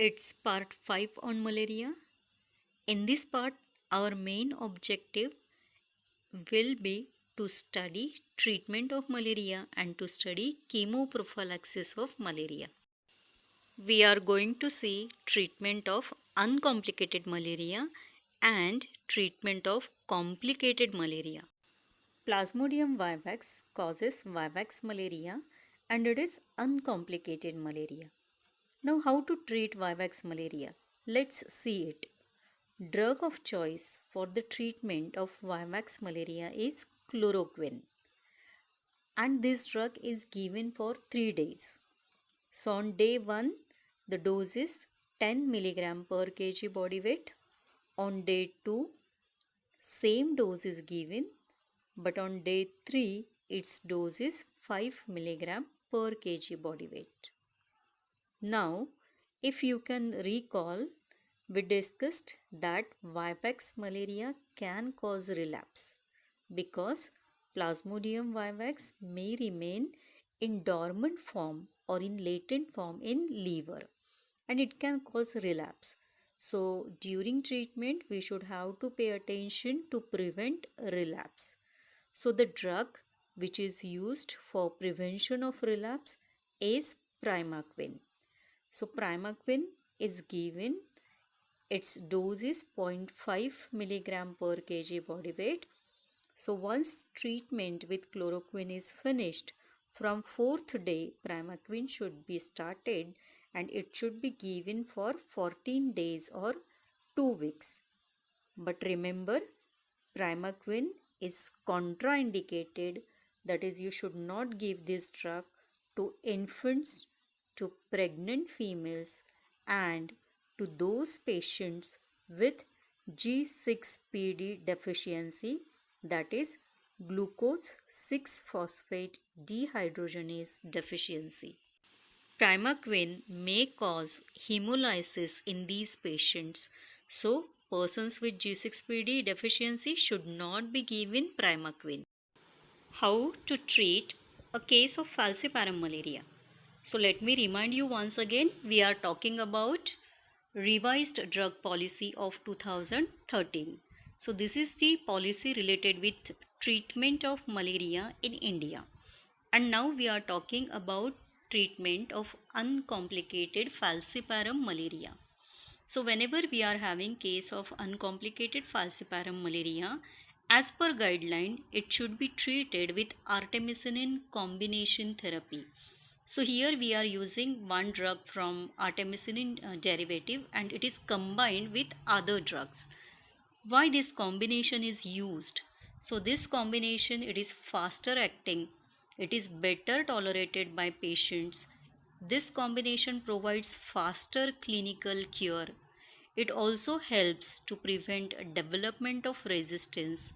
It's part 5 on malaria. In this part, our main objective will be to study treatment of malaria and to study chemoprophylaxis of malaria. We are going to see treatment of uncomplicated malaria and treatment of complicated malaria. Plasmodium vivax causes vivax malaria and it is uncomplicated malaria. Now, how to treat vivax malaria? Let's see it. Drug of choice for the treatment of vivax malaria is chloroquine, and this drug is given for 3 days. So on day 1 the dose is 10 mg per kg body weight. On day 2 same dose is given, but on day 3 its dose is 5 mg per kg body weight. Now, if you can recall, we discussed that vivax malaria can cause relapse because Plasmodium vivax may remain in dormant form or in latent form in liver and it can cause relapse. So, during treatment, we should have to pay attention to prevent relapse. So, the drug which is used for prevention of relapse is Primaquine. So Primaquine is given, its dose is 0.5 mg per kg body weight. So once treatment with chloroquine is finished, from 4th day Primaquine should be started and it should be given for 14 days or 2 weeks. But remember, Primaquine is contraindicated, that is, you should not give this drug to infants, to pregnant females, and to those patients with G6PD deficiency, that is, glucose 6 phosphate dehydrogenase deficiency. Primaquine may cause hemolysis in these patients, so persons with G6PD deficiency should not be given Primaquine. How to treat a case of falciparum malaria? So let me remind you once again, we are talking about revised drug policy of 2013. So this is the policy related with treatment of malaria in India. And now we are talking about treatment of uncomplicated falciparum malaria. So whenever we are having case of uncomplicated falciparum malaria, as per guideline, it should be treated with artemisinin combination therapy. So here we are using one drug from artemisinin derivative and it is combined with other drugs. Why this combination is used? So this combination, it is faster acting, it is better tolerated by patients. This combination provides faster clinical cure. It also helps to prevent development of resistance,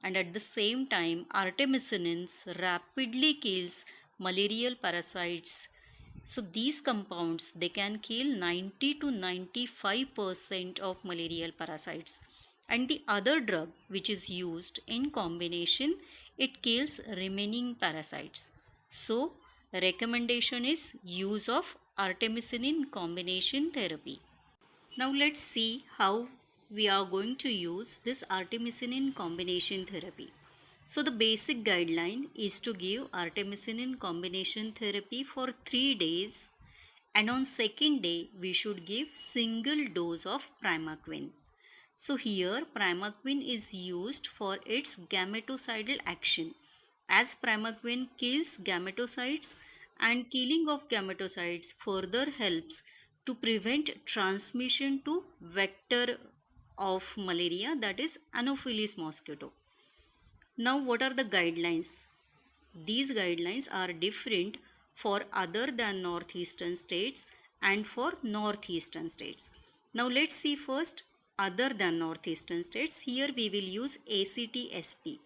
and at the same time artemisinins rapidly kills malarial parasites. So these compounds, they can kill 90 to 95% of malarial parasites, and the other drug which is used in combination, it kills remaining parasites. So the recommendation is use of artemisinin combination therapy. Now let's see how we are going to use this artemisinin combination therapy. So the basic guideline is to give artemisinin combination therapy for 3 days, and on second day we should give single dose of Primaquine. So here Primaquine is used for its gametocidal action, as Primaquine kills gametocytes and killing of gametocytes further helps to prevent transmission to vector of malaria, that is Anopheles mosquito. Now what are the guidelines? These guidelines are different for other than northeastern states and for northeastern states. Now let's see first other than northeastern states. Here we will use ACT-SP,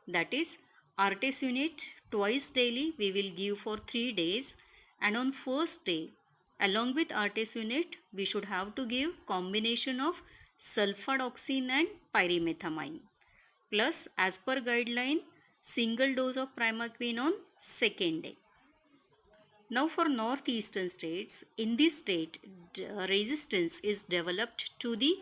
that is artesunate twice daily we will give for 3 days, and on first day along with artesunate we should have to give combination of sulfadoxine and pyrimethamine, plus as per guideline single dose of Primaquine on second day. Now for northeastern states, in this state resistance is developed to the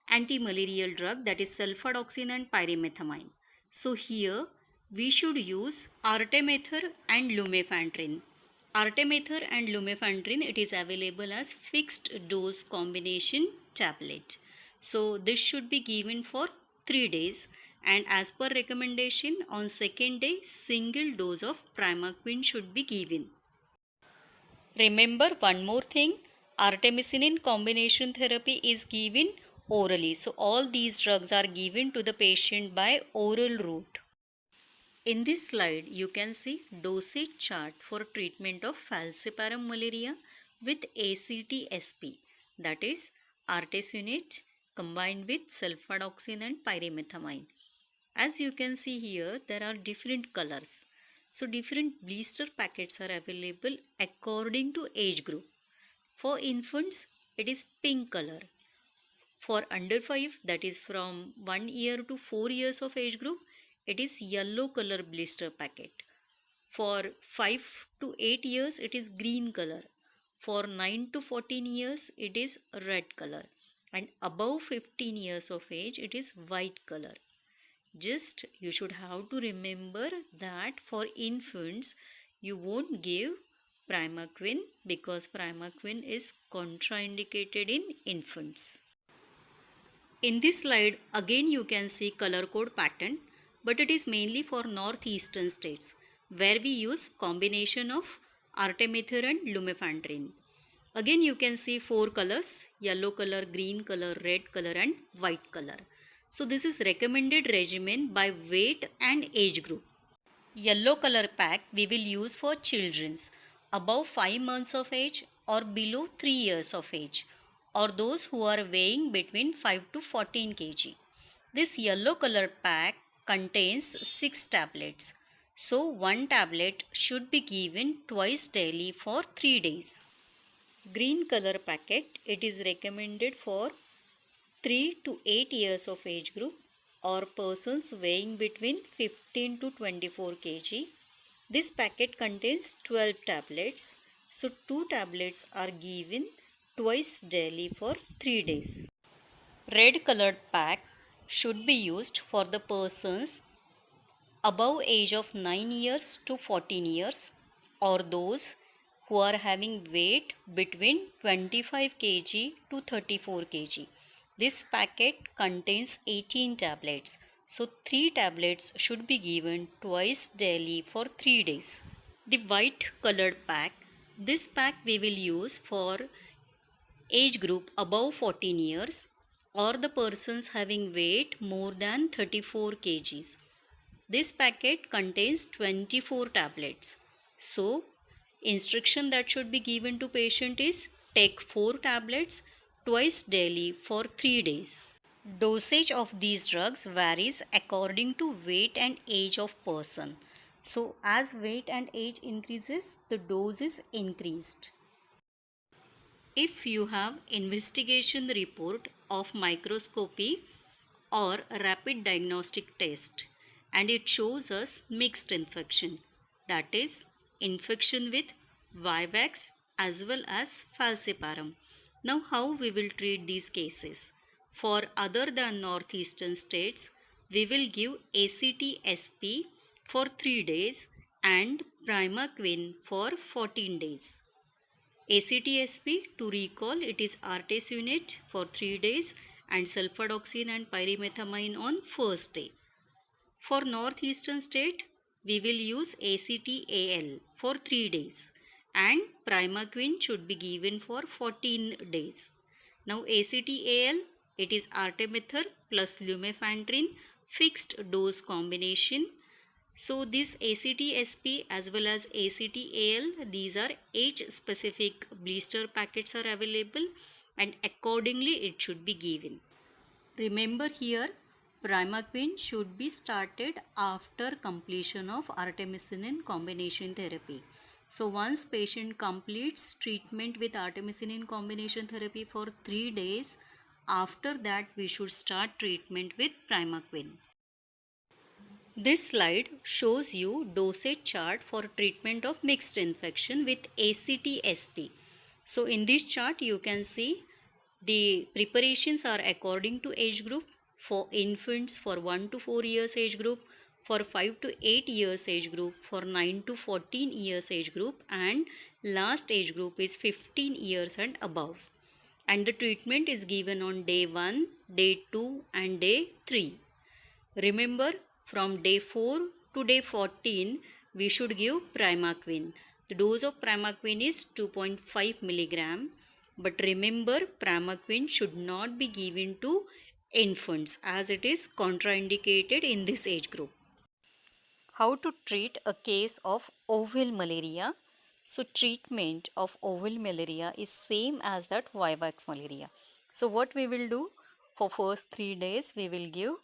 anti-malarial drug, that is sulfadoxine and pyrimethamine. So here we should use artemether and lumefantrine. Artemether and lumefantrine, it is available as fixed dose combination tablet. So this should be given for 3 days, and as per recommendation on second day single dose of primaquine should be given. Remember one more thing, artemisinin combination therapy is given orally. So all these drugs are given to the patient by oral route. In this slide, you can see dosage chart for treatment of falciparum malaria with ACT-SP, that is artesunate combined with sulfadoxine and pyrimethamine. As you can see here, there are different colors. So different blister packets are available according to age group. For infants, it is pink color. For under 5, that is from 1 year to 4 years of age group, it is yellow color blister packet. For 5 to 8 years, it is green color. For 9 to 14 years, it is red color. And above 15 years of age, it is white color. Just you should have to remember that for infants, you won't give primaquine because primaquine is contraindicated in infants. In this slide, again you can see color code pattern, but it is mainly for northeastern states where we use combination of artemether and lumefantrine. Again you can see 4 colors: yellow color, green color, red color and white color. So this is recommended regimen by weight and age group. Yellow color pack we will use for children's above 5 months of age or below 3 years of age, or those who are weighing between 5 to 14 kg. This yellow color pack contains 6 tablets. So one tablet should be given twice daily for 3 days. Green color packet, it is recommended for 3 to 8 years of age group or persons weighing between 15 to 24 kg. This packet contains 12 tablets. So 2 tablets are given twice daily for 3 days. Red colored pack should be used for the persons above age of 9 years to 14 years or those who are having weight between 25 kg to 34 kg. This packet contains 18 tablets. So 3 tablets should be given twice daily for 3 days. The white colored pack, this pack we will use for age group above 14 years or the persons having weight more than 34 kgs. This packet contains 24 tablets. So instruction that should be given to patient is take 4 tablets twice daily for 3 days. Dosage of these drugs varies according to weight and age of person. So as weight and age increases, the dose is increased. If you have investigation report of microscopy or rapid diagnostic test and it shows us mixed infection, that is infection with Vivax as well as falciparum. Now how we will treat these cases? For other than northeastern states, we will give ACT-SP for 3 days and primaquine for 14 days. ACT-SP, to recall, it is artesunate for 3 days and sulfadoxine and pyrimethamine on first day. For northeastern state, we will use ACT-AL for 3 days and primaquine should be given for 14 days. Now ACT-AL, it is artemether plus lumefantrine fixed dose combination. So this ACT-SP as well as ACT-AL, these are age specific blister packets are available and accordingly it should be given. Remember here, primaquine should be started after completion of artemisinin combination therapy. So once patient completes treatment with artemisinin combination therapy for 3 days, after that we should start treatment with primaquine. This slide shows you dosage chart for treatment of mixed infection with ACT-SP. So in this chart you can see the preparations are according to age group. For infants, for 1 to 4 years age group, for 5 to 8 years age group, for 9 to 14 years age group, and last age group is 15 years and above. And the treatment is given on day 1, day 2 and day 3. Remember, from day 4 to day 14 we should give Primaquine. The dose of Primaquine is 2.5 milligram. But remember, Primaquine should not be given to infants as it is contraindicated in this age group. How to treat a case of oval malaria? So treatment of oval malaria is same as that Vivax malaria. So what we will do, for first 3 days we will give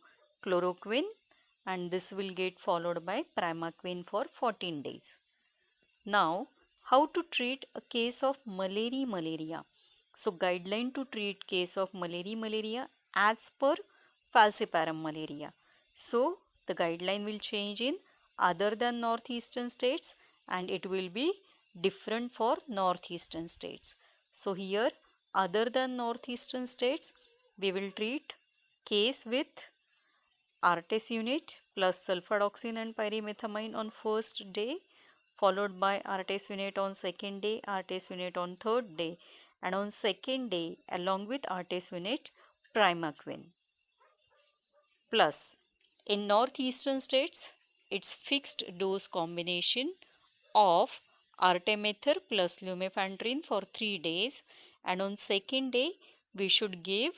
chloroquine and this will get followed by Primaquine for 14 days. Now, how to treat a case of malaria? So guideline to treat case of malaria as per falciparum malaria. So the guideline will change in other than northeastern states and it will be different for northeastern states. So here, other than northeastern states, we will treat case with artesunate plus sulfadoxine and pyrimethamine on first day, followed by artesunate on second day, artesunate on third day, and on second day along with artesunate Primaquine. Plus, in northeastern states, it's fixed dose combination of artemether plus lumefantrine for 3 days, and on second day we should give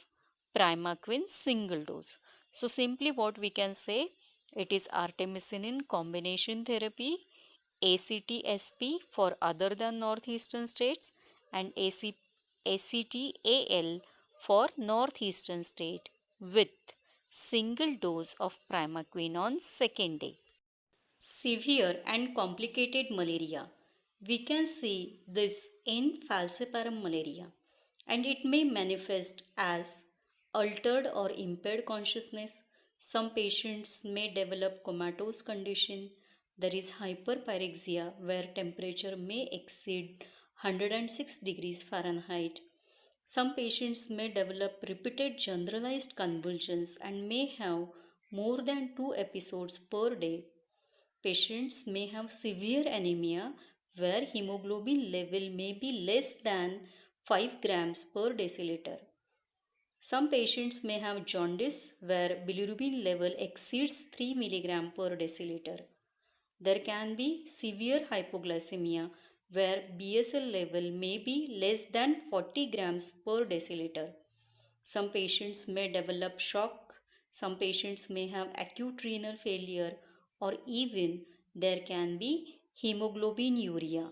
Primaquine single dose. So simply what we can say, it is artemisinin combination therapy, ACT-SP for other than northeastern states, and ACT-AL for northeastern state with single dose of Primaquine on second day. Severe and complicated malaria. We can see this in falciparum malaria and it may manifest as altered or impaired consciousness. Some patients may develop comatose condition. There is hyperpyrexia where temperature may exceed 106 degrees Fahrenheit. Some patients may develop repeated generalized convulsions and may have more than 2 episodes per day. Patients may have severe anemia where hemoglobin level may be less than 5 grams per deciliter. Some patients may have jaundice where bilirubin level exceeds 3 mg per deciliter. There can be severe hypoglycemia where BSL level may be less than 40 grams per deciliter. Some patients may develop shock, some patients may have acute renal failure, or even there can be hemoglobinuria.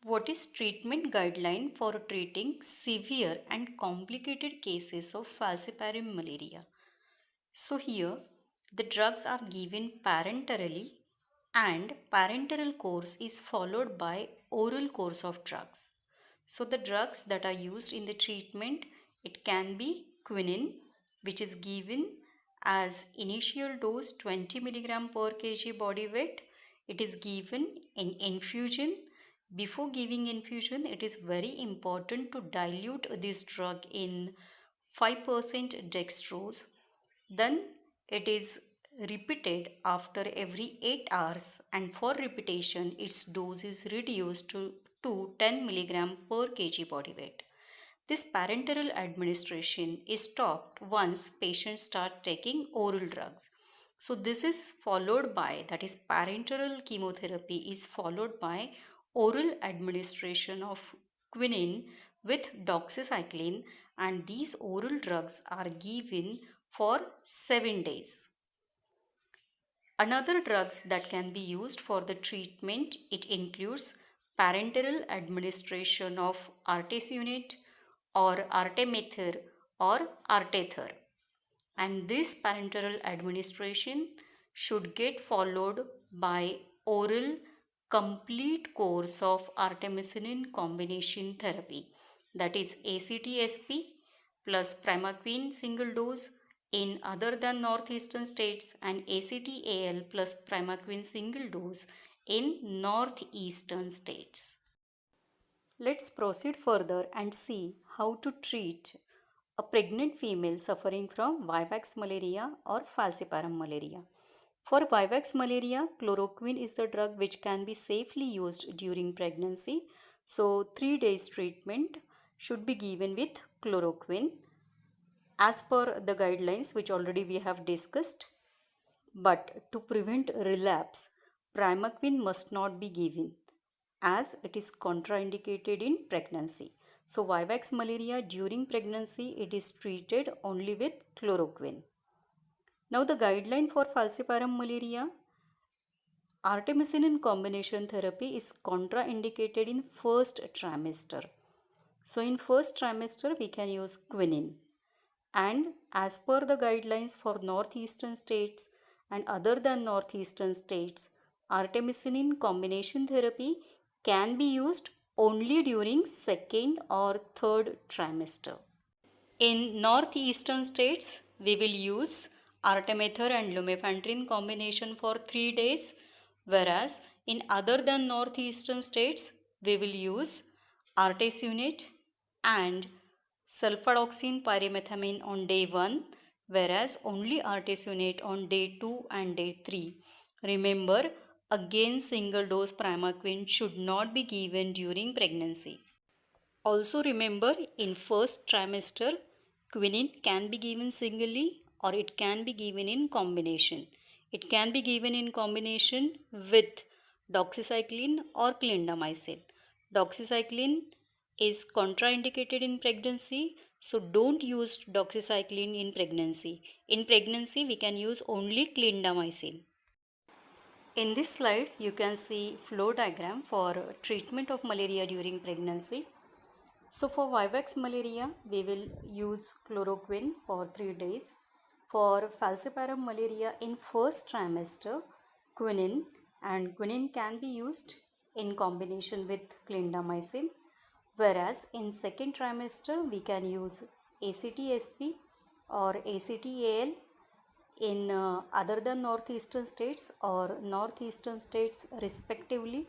What is treatment guideline for treating severe and complicated cases of falciparum malaria? So here the drugs are given parenterally and parenteral course is followed by oral course of drugs. So the drugs that are used in the treatment, it can be quinine which is given as initial dose 20 mg per kg body weight. It is given in infusion. Before giving infusion, it is very important to dilute this drug in 5% dextrose. Then it is repeated after every 8 hours and for repetition its dose is reduced to 10 mg per kg body weight. This parenteral administration is stopped once patients start taking oral drugs. So this is followed by, that is parenteral chemotherapy is followed by oral administration of quinine with doxycycline, and these oral drugs are given for 7 days. Another drugs that can be used for the treatment, it includes parenteral administration of artesunate or artemether or artether. And this parenteral administration should get followed by oral complete course of artemisinin combination therapy, that is ACT-SP plus Primaquine single dose in other than northeastern states and ACT-AL plus Primaquine single dose in northeastern states. Let's proceed further and see how to treat a pregnant female suffering from Vivax malaria or falciparum malaria. For Vivax malaria, chloroquine is the drug which can be safely used during pregnancy. So 3 days treatment should be given with chloroquine as per the guidelines which already we have discussed. But to prevent relapse, primaquine must not be given as it is contraindicated in pregnancy. So Vivax malaria during pregnancy, it is treated only with chloroquine. Now the guideline for falciparum malaria, artemisinin combination therapy is contraindicated in first trimester. So in first trimester we can use quinine, and as per the guidelines for northeastern states and other than northeastern states, artemisinin combination therapy can be used only during second or third trimester. In northeastern states, we will use artemether and lumefantrine combination for 3 days, whereas in other than northeastern states, we will use artesunate and sulfadoxine pyrimethamine on day 1, whereas only artesunate on day 2 and day 3. Remember, again single dose primaquine should not be given during pregnancy. Also remember, in first trimester, quinine can be given singly or it can be given in combination. It can be given in combination with doxycycline or clindamycin. Doxycycline is contraindicated in pregnancy, so don't use doxycycline in pregnancy. In pregnancy, we can use only clindamycin. In this slide, you can see flow diagram for treatment of malaria during pregnancy. So for Vivax malaria, we will use chloroquine for 3 days. For falciparum malaria in first trimester, quinine, and quinine can be used in combination with clindamycin. Whereas in second trimester, we can use ACT-SP or ACT-AL in other than northeastern states or northeastern states respectively,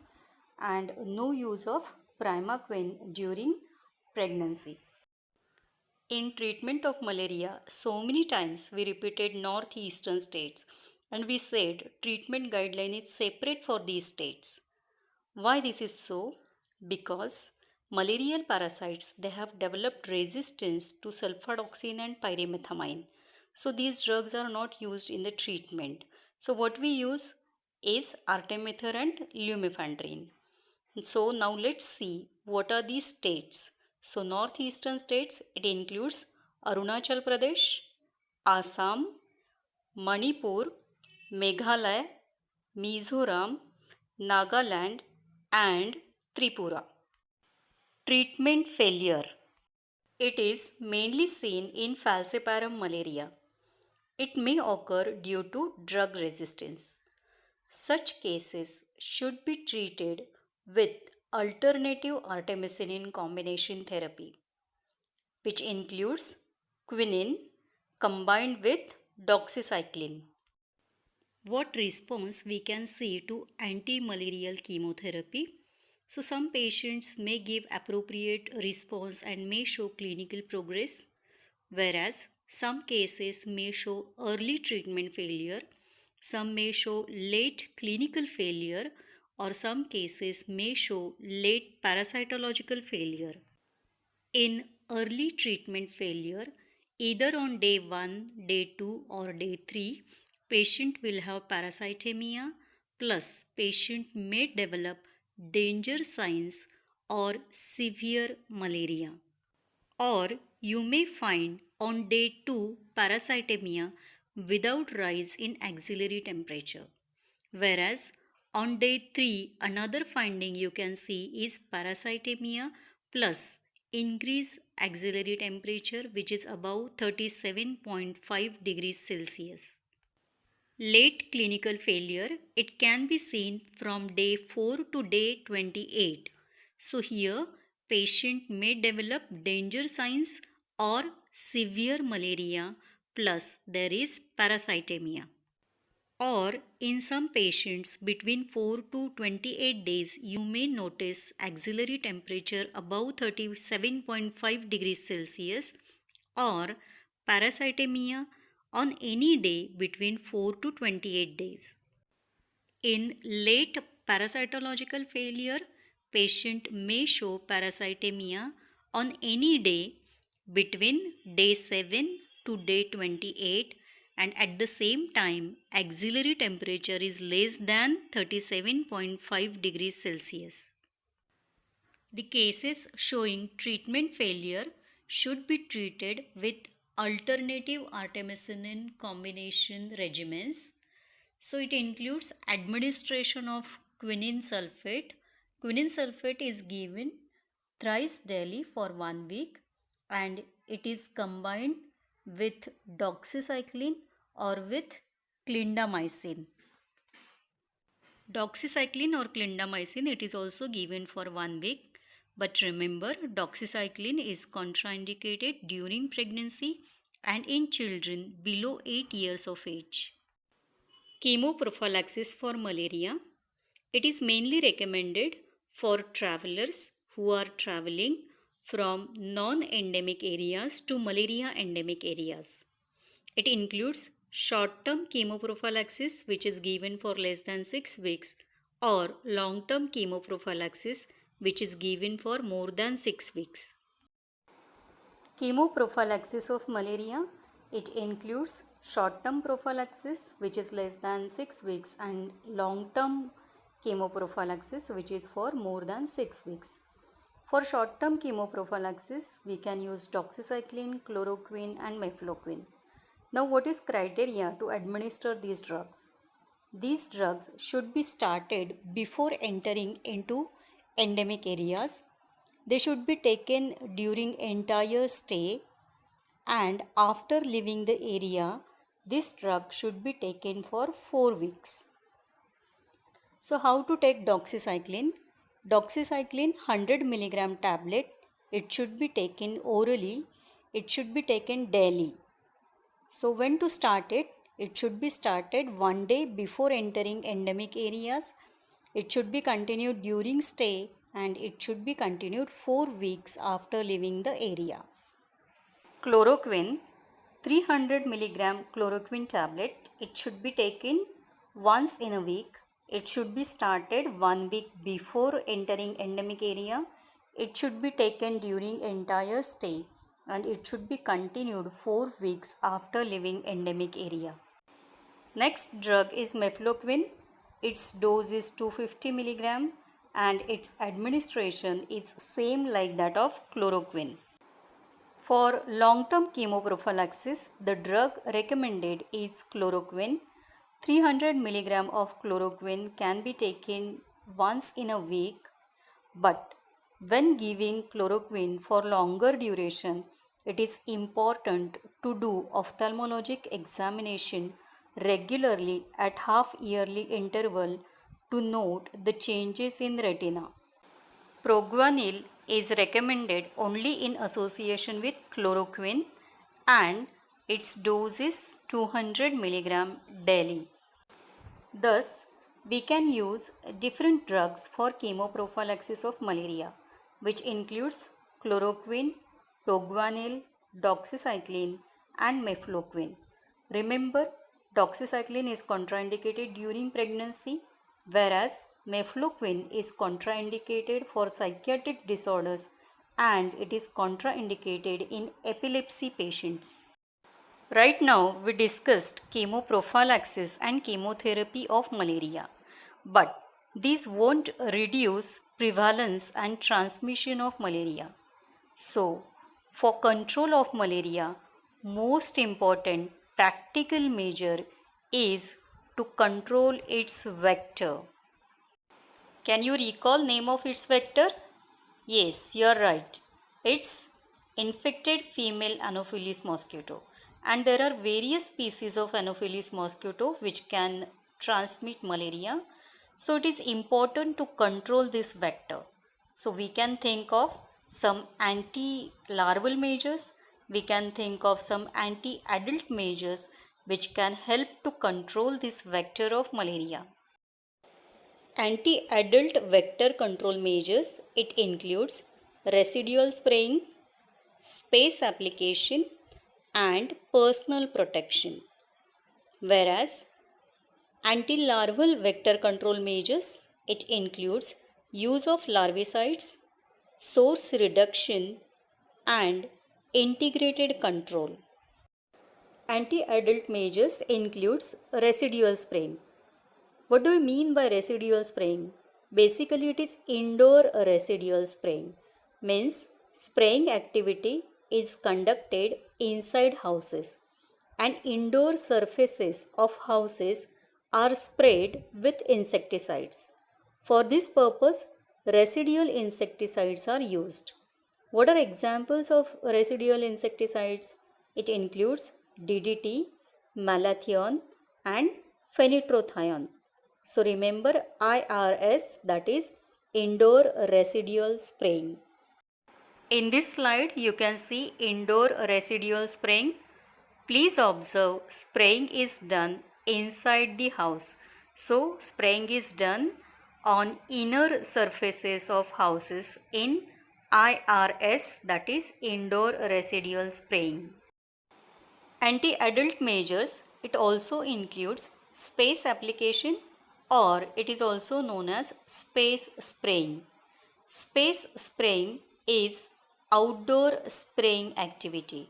and no use of primaquine during pregnancy. In treatment of malaria, so many times we repeated northeastern states and we said treatment guideline is separate for these states. Why this is so? Because malarial parasites, they have developed resistance to sulfadoxine and pyrimethamine. So these drugs are not used in the treatment. So what we use is artemether and lumefantrine. So now let's see what are these states. So northeastern states, it includes Arunachal Pradesh, Assam, Manipur, Meghalaya, Mizoram, Nagaland and Tripura. Treatment failure. It is mainly seen in falciparum malaria. It may occur due to drug resistance. Such cases should be treated with alternative artemisinin combination therapy, which includes quinine combined with doxycycline. What response we can see to anti-malarial chemotherapy? So some patients may give appropriate response and may show clinical progress, whereas some cases may show early treatment failure, some may show late clinical failure, or some cases may show late parasitological failure. In early treatment failure, either on day 1, day 2 or day 3, patient will have parasitemia plus patient may develop danger signs or severe malaria. Or you may find on day 2 parasitemia without rise in axillary temperature. Whereas on day 3 another finding you can see is parasitemia plus increased axillary temperature which is above 37.5 degrees Celsius. Late clinical failure, it can be seen from day 4 to day 28. So here patient may develop danger signs or severe malaria plus there is parasitemia. Or in some patients between 4 to 28 days, you may notice axillary temperature above 37.5 degrees Celsius or parasitemia on any day between 4 to 28 days. In late parasitological failure, patient may show parasitemia on any day between day 7 to day 28, and at the same time axillary temperature is less than 37.5 degrees Celsius. The cases showing treatment failure should be treated with alternative artemisinin combination regimens. So it includes administration of quinine sulfate. Quinine sulfate is given thrice daily for 1 week, and it is combined with doxycycline or with clindamycin. Doxycycline or clindamycin, it is also given for 1 week. But remember, doxycycline is contraindicated during pregnancy and in children below 8 years of age. Chemoprophylaxis for malaria. It is mainly recommended for travelers who are traveling from non-endemic areas to malaria endemic areas. It includes short-term chemoprophylaxis, which is given for less than 6 weeks, or long-term chemoprophylaxis, which is given for more than 6 weeks. Chemoprophylaxis of malaria, it includes short-term prophylaxis, which is less than 6 weeks, and long-term chemoprophylaxis, which is for more than 6 weeks. For short-term chemoprophylaxis, we can use doxycycline, chloroquine and mefloquine. Now, what is criteria to administer these drugs? These drugs should be started before entering into endemic areas. They should be taken during entire stay, and after leaving the area, this drug should be taken for 4 weeks. So how to take doxycycline? Doxycycline 100 mg tablet, it should be taken orally, it should be taken daily. So when to start it? It should be started 1 day before entering endemic areas. It should be continued during stay, and it should be continued 4 weeks after leaving the area. Chloroquine, 300 mg chloroquine tablet, it should be taken once in a week. It should be started 1 week before entering endemic area. It should be taken during entire stay, and it should be continued 4 weeks after leaving endemic area. Next drug is mefloquine. Its dose is 250 mg and its administration is same like that of chloroquine. For long-term chemoprophylaxis, the drug recommended is chloroquine. 300 mg of chloroquine can be taken once in a week, but when giving chloroquine for longer duration, it is important to do ophthalmologic examination regularly at half-yearly interval to note the changes in retina. Proguanil is recommended only in association with chloroquine, and its dose is 200 mg daily. Thus, we can use different drugs for chemoprophylaxis of malaria, which includes chloroquine, proguanil, doxycycline and mefloquine. Remember, doxycycline is contraindicated during pregnancy, whereas mefloquine is contraindicated for psychiatric disorders and it is contraindicated in epilepsy patients. Right now, we discussed chemoprophylaxis and chemotherapy of malaria, but these won't reduce prevalence and transmission of malaria. So, for control of malaria, most important practical measure is to control its vector. Can you recall name of its vector? Yes, you are right. It's infected female Anopheles mosquito. And there are various species of Anopheles mosquito which can transmit malaria. So it is important to control this vector. So we can think of some anti-larval measures. We can think of some anti-adult measures which can help to control this vector of malaria. Anti-adult vector control measures, it includes residual spraying, space application and personal protection. Whereas anti-larval vector control measures, it includes use of larvicides, source reduction and integrated control. Anti-adult measures includes residual spraying. What do you mean by residual spraying? Basically, it is indoor residual spraying. Means spraying activity is conducted inside houses and indoor surfaces of houses are sprayed with insecticides. For this purpose, residual insecticides are used. What are examples of residual insecticides? It includes DDT, malathion and phenitrophthion. So remember IRS, that is indoor residual spraying. In this slide you can see indoor residual spraying. Please observe spraying is done inside the house. So spraying is done on inner surfaces of houses in IRS, that is indoor residual spraying. Anti-adult measures, it also includes space application or it is also known as space spraying. Space spraying is outdoor spraying activity.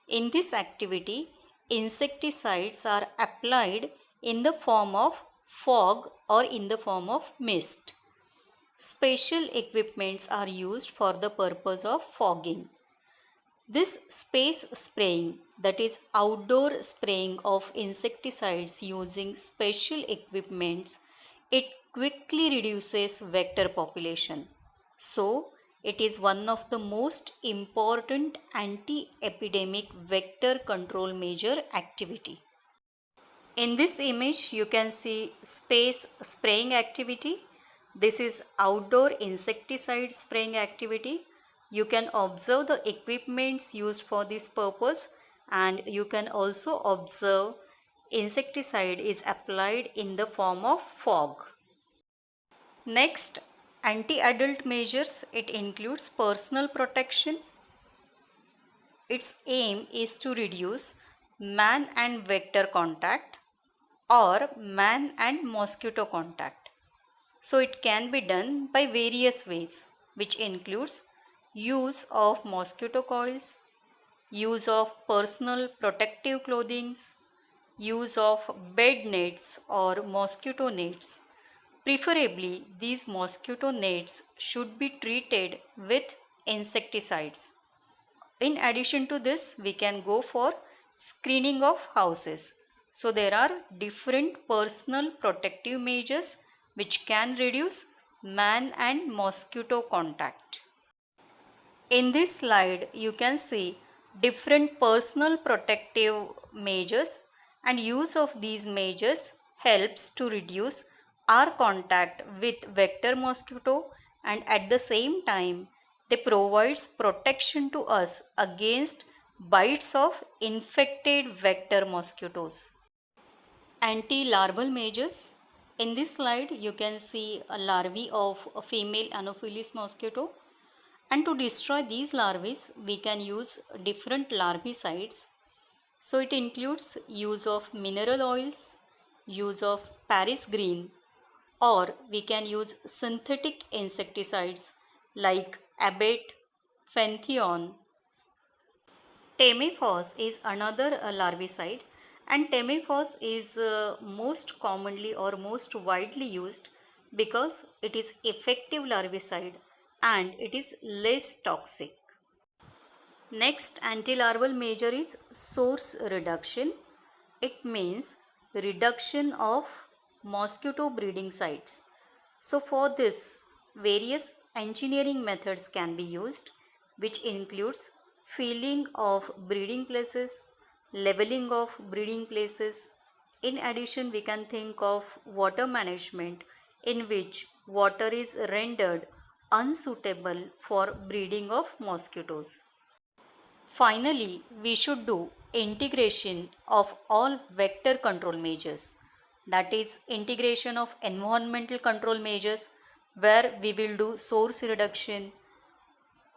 In this activity, insecticides are applied in the form of fog or in the form of mist. Special equipments are used for the purpose of fogging. This space spraying, that is outdoor spraying of insecticides using special equipments, it quickly reduces vector population. So, it is one of the most important anti-epidemic vector control measure activity. In this image, you can see space spraying activity. This is outdoor insecticide spraying activity. You can observe the equipments used for this purpose and you can also observe insecticide is applied in the form of fog. Next, anti-adult measures, it includes personal protection. Its aim is to reduce man and vector contact or man and mosquito contact. So it can be done by various ways, which includes use of mosquito coils, use of personal protective clothing, use of bed nets or mosquito nets. Preferably, these mosquito nets should be treated with insecticides. In addition to this, we can go for screening of houses. So there are different personal protective measures which can reduce man and mosquito contact. In this slide, you can see different personal protective measures and use of these measures helps to reduce our contact with vector mosquito and at the same time they provides protection to us against bites of infected vector mosquitoes. Anti-larval measures. In this slide, you can see a larvae of a female Anopheles mosquito. And to destroy these larvae, we can use different larvicides. So it includes use of mineral oils, use of Paris green, or we can use synthetic insecticides like Abate, Fenthion. Tamifos is another larvicide and Tamifos is most commonly or most widely used because it is effective larvicide and it is less toxic. Next anti-larval measure is source reduction. It means reduction of mosquito breeding sites. So for this, various engineering methods can be used, which includes filling of breeding places, leveling of breeding places. In addition, we can think of water management in which water is rendered unsuitable for breeding of mosquitoes. Finally, we should do integration of all vector control measures, that is integration of environmental control measures where we will do source reduction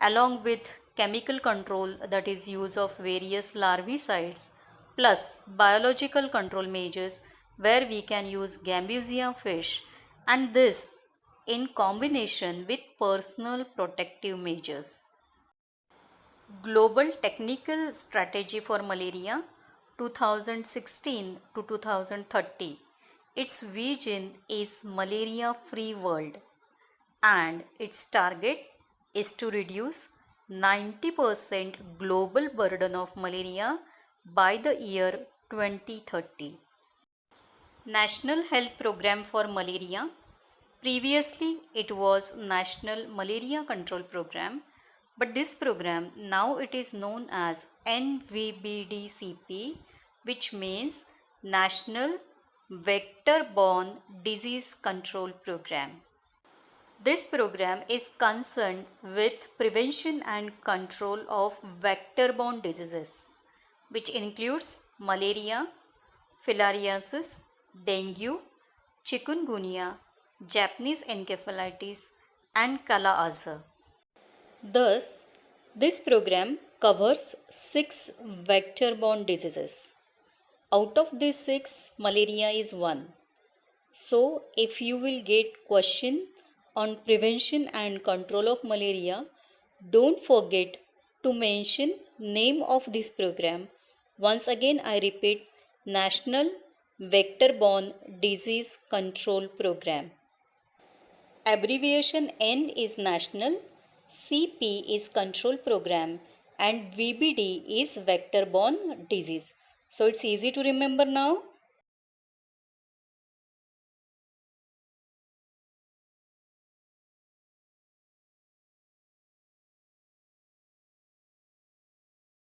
along with chemical control, that is use of various larvicides, plus biological control measures where we can use Gambusia fish, and this in combination with personal protective measures. Global Technical Strategy for Malaria 2016 to 2030. Its vision is malaria free world and its target is to reduce 90% global burden of malaria by the year 2030. National Health Program for Malaria. Previously, it was National Malaria Control Program, but this program now it is known as NVBDCP, which means National Vector-Borne Disease Control Program. This program is concerned with prevention and control of vector-borne diseases, which includes malaria, filariasis, dengue, chikungunya, Japanese encephalitis, and Kala-Azar. Thus, this program covers 6 vector-borne diseases. Out of these 6, malaria is one. So, if you will get question on prevention and control of malaria, don't forget to mention name of this program. Once again, I repeat, National Vector-Borne Disease Control Program. Abbreviation N is National, CP is Control Program, and VBD is Vector-Borne Disease. So it's easy to remember now.